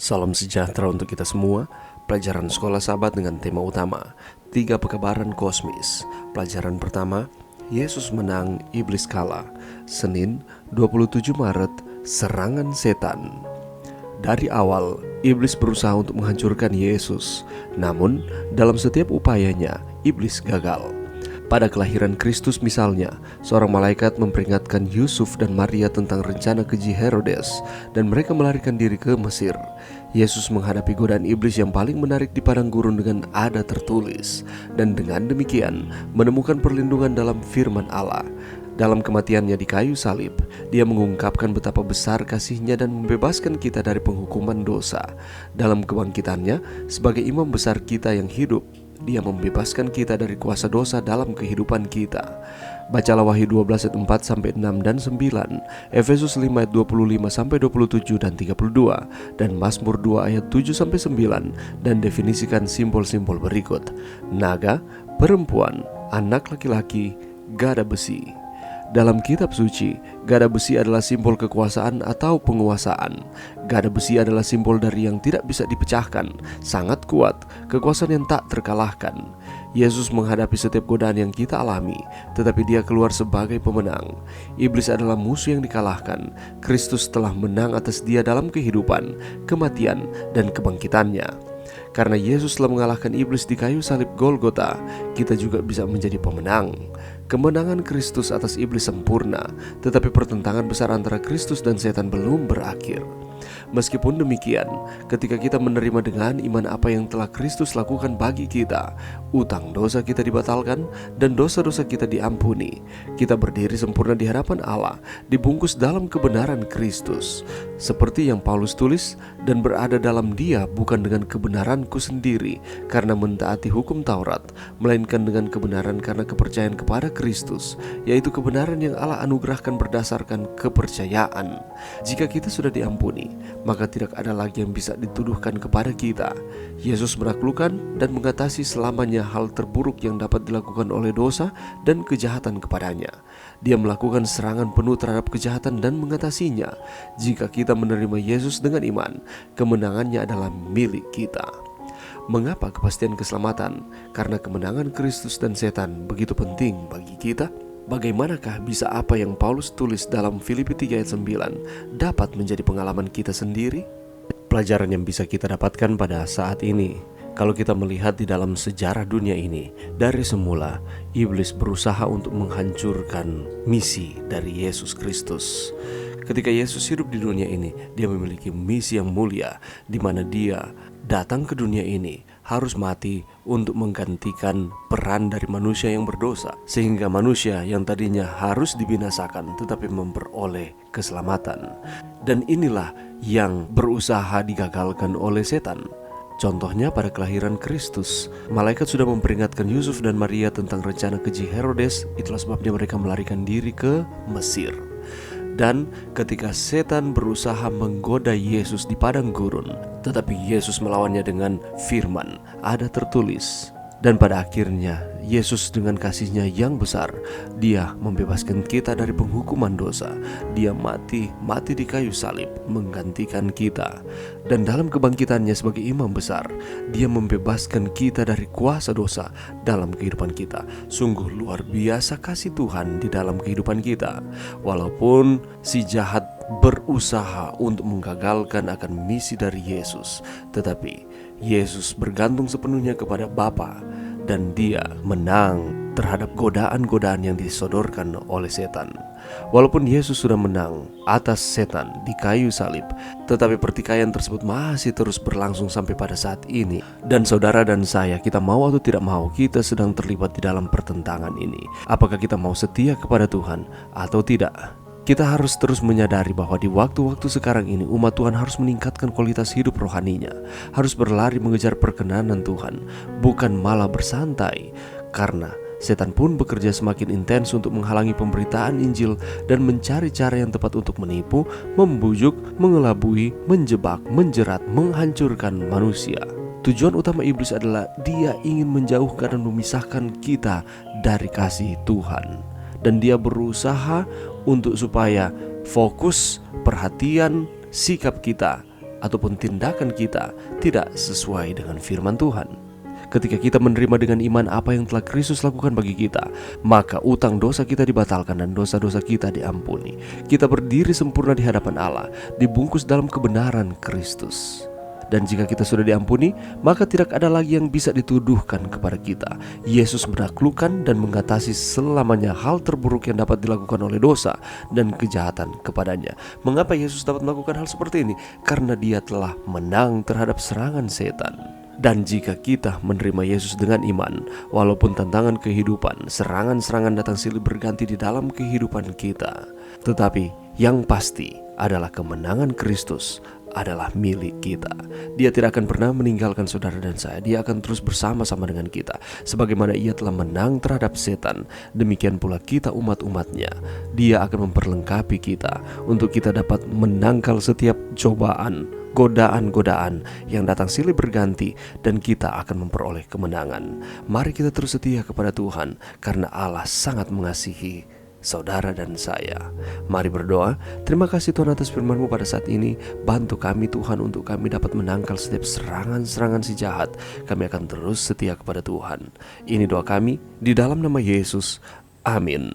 Salam sejahtera untuk kita semua. Pelajaran Sekolah Sahabat dengan tema utama 3 Pekebaran Kosmis. Pelajaran pertama, Yesus menang, iblis kalah. Senin 27 Maret, serangan setan. Dari awal, iblis berusaha untuk menghancurkan Yesus. Namun, dalam setiap upayanya, iblis gagal. Pada kelahiran Kristus misalnya, seorang malaikat memperingatkan Yusuf dan Maria tentang rencana keji Herodes, dan mereka melarikan diri ke Mesir. Yesus menghadapi godaan iblis yang paling menarik di padang gurun dengan ada tertulis, dan dengan demikian menemukan perlindungan dalam firman Allah. Dalam kematiannya di kayu salib, dia mengungkapkan betapa besar kasih-Nya dan membebaskan kita dari penghukuman dosa. Dalam kebangkitannya, sebagai imam besar kita yang hidup, Dia membebaskan kita dari kuasa dosa dalam kehidupan kita. Bacalah Wahyu 12 ayat 4 sampai 6 dan 9, Efesus 5 ayat 25 sampai 27 dan 32, dan Mazmur 2 ayat 7 sampai 9, dan definisikan simbol-simbol berikut: naga, perempuan, anak laki-laki, gada besi. Dalam kitab suci, gada besi adalah simbol kekuasaan atau penguasaan. Gada besi adalah simbol dari yang tidak bisa dipecahkan, sangat kuat, kekuasaan yang tak terkalahkan. Yesus menghadapi setiap godaan yang kita alami, tetapi Dia keluar sebagai pemenang. Iblis adalah musuh yang dikalahkan. Kristus telah menang atas dia dalam kehidupan, kematian, dan kebangkitannya. Karena Yesus telah mengalahkan iblis di kayu salib Golgota, kita juga bisa menjadi pemenang. Kemenangan Kristus atas iblis sempurna, tetapi pertentangan besar antara Kristus dan setan belum berakhir. Meskipun demikian, ketika kita menerima dengan iman apa yang telah Kristus lakukan bagi kita, utang dosa kita dibatalkan dan dosa-dosa kita diampuni. Kita berdiri sempurna di hadapan Allah, dibungkus dalam kebenaran Kristus. Seperti yang Paulus tulis, dan berada dalam Dia bukan dengan kebenaranku sendiri karena mentaati hukum Taurat, melainkan dengan kebenaran karena kepercayaan kepada Kristus, yaitu kebenaran yang Allah anugerahkan berdasarkan kepercayaan. Jika kita sudah diampuni, maka tidak ada lagi yang bisa dituduhkan kepada kita. Yesus menaklukkan dan mengatasi selamanya hal terburuk yang dapat dilakukan oleh dosa dan kejahatan kepadanya. Dia melakukan serangan penuh terhadap kejahatan dan mengatasinya. Jika kita menerima Yesus dengan iman, kemenangannya adalah milik kita. Mengapa kepastian keselamatan? Karena kemenangan Kristus dan setan begitu penting bagi kita. Bagaimanakah bisa apa yang Paulus tulis dalam Filipi 3 ayat 9 dapat menjadi pengalaman kita sendiri? Pelajaran yang bisa kita dapatkan pada saat ini, kalau kita melihat di dalam sejarah dunia ini, dari semula iblis berusaha untuk menghancurkan misi dari Yesus Kristus. Ketika Yesus hidup di dunia ini, Dia memiliki misi yang mulia, di mana Dia datang ke dunia ini harus mati untuk menggantikan peran dari manusia yang berdosa, sehingga manusia yang tadinya harus dibinasakan tetapi memperoleh keselamatan. Dan inilah yang berusaha digagalkan oleh setan. Contohnya pada kelahiran Kristus, malaikat sudah memperingatkan Yusuf dan Maria tentang rencana keji Herodes. Itulah sebabnya mereka melarikan diri ke Mesir. Dan ketika setan berusaha menggoda Yesus di padang gurun, tetapi Yesus melawannya dengan firman, ada tertulis. Dan pada akhirnya Yesus dengan kasih-Nya yang besar, Dia membebaskan kita dari penghukuman dosa. Dia mati di kayu salib menggantikan kita. Dan dalam kebangkitannya sebagai imam besar, Dia membebaskan kita dari kuasa dosa dalam kehidupan kita. Sungguh luar biasa kasih Tuhan di dalam kehidupan kita. Walaupun si jahat berusaha untuk menggagalkan akan misi dari Yesus, tetapi Yesus bergantung sepenuhnya kepada Bapa, dan Dia menang terhadap godaan-godaan yang disodorkan oleh setan. Walaupun Yesus sudah menang atas setan di kayu salib, tetapi pertikaian tersebut masih terus berlangsung sampai pada saat ini. Dan saudara dan saya, kita mau atau tidak mau, kita sedang terlibat di dalam pertentangan ini. Apakah kita mau setia kepada Tuhan atau tidak? Kita harus terus menyadari bahwa di waktu-waktu sekarang ini umat Tuhan harus meningkatkan kualitas hidup rohaninya, harus berlari mengejar perkenanan Tuhan, bukan malah bersantai. Karena setan pun bekerja semakin intens untuk menghalangi pemberitaan Injil dan mencari cara yang tepat untuk menipu, membujuk, mengelabui, menjebak, menjerat, menghancurkan manusia. Tujuan utama iblis adalah dia ingin menjauhkan dan memisahkan kita dari kasih Tuhan. Dan dia berusaha untuk supaya fokus, perhatian, sikap kita ataupun tindakan kita tidak sesuai dengan firman Tuhan. Ketika kita menerima dengan iman apa yang telah Kristus lakukan bagi kita, maka utang dosa kita dibatalkan dan dosa-dosa kita diampuni. Kita berdiri sempurna di hadapan Allah, dibungkus dalam kebenaran Kristus. Dan jika kita sudah diampuni, maka tidak ada lagi yang bisa dituduhkan kepada kita. Yesus menaklukkan dan mengatasi selamanya hal terburuk yang dapat dilakukan oleh dosa dan kejahatan kepadanya. Mengapa Yesus dapat melakukan hal seperti ini? Karena Dia telah menang terhadap serangan setan. Dan jika kita menerima Yesus dengan iman, walaupun tantangan kehidupan, serangan-serangan datang silih berganti di dalam kehidupan kita, tetapi yang pasti adalah kemenangan Kristus adalah milik kita. Dia tidak akan pernah meninggalkan saudara dan saya. Dia akan terus bersama-sama dengan kita. Sebagaimana Ia telah menang terhadap setan, demikian pula kita umat-umatnya. Dia akan memperlengkapi kita untuk kita dapat menangkal setiap cobaan, godaan-godaan yang datang silih berganti, dan kita akan memperoleh kemenangan. Mari kita terus setia kepada Tuhan, karena Allah sangat mengasihi saudara dan saya. Mari berdoa. Terima kasih Tuhan atas firman-Mu pada saat ini. Bantu kami Tuhan untuk kami dapat menangkal setiap serangan-serangan si jahat. Kami akan terus setia kepada Tuhan. Ini doa kami di dalam nama Yesus. Amin.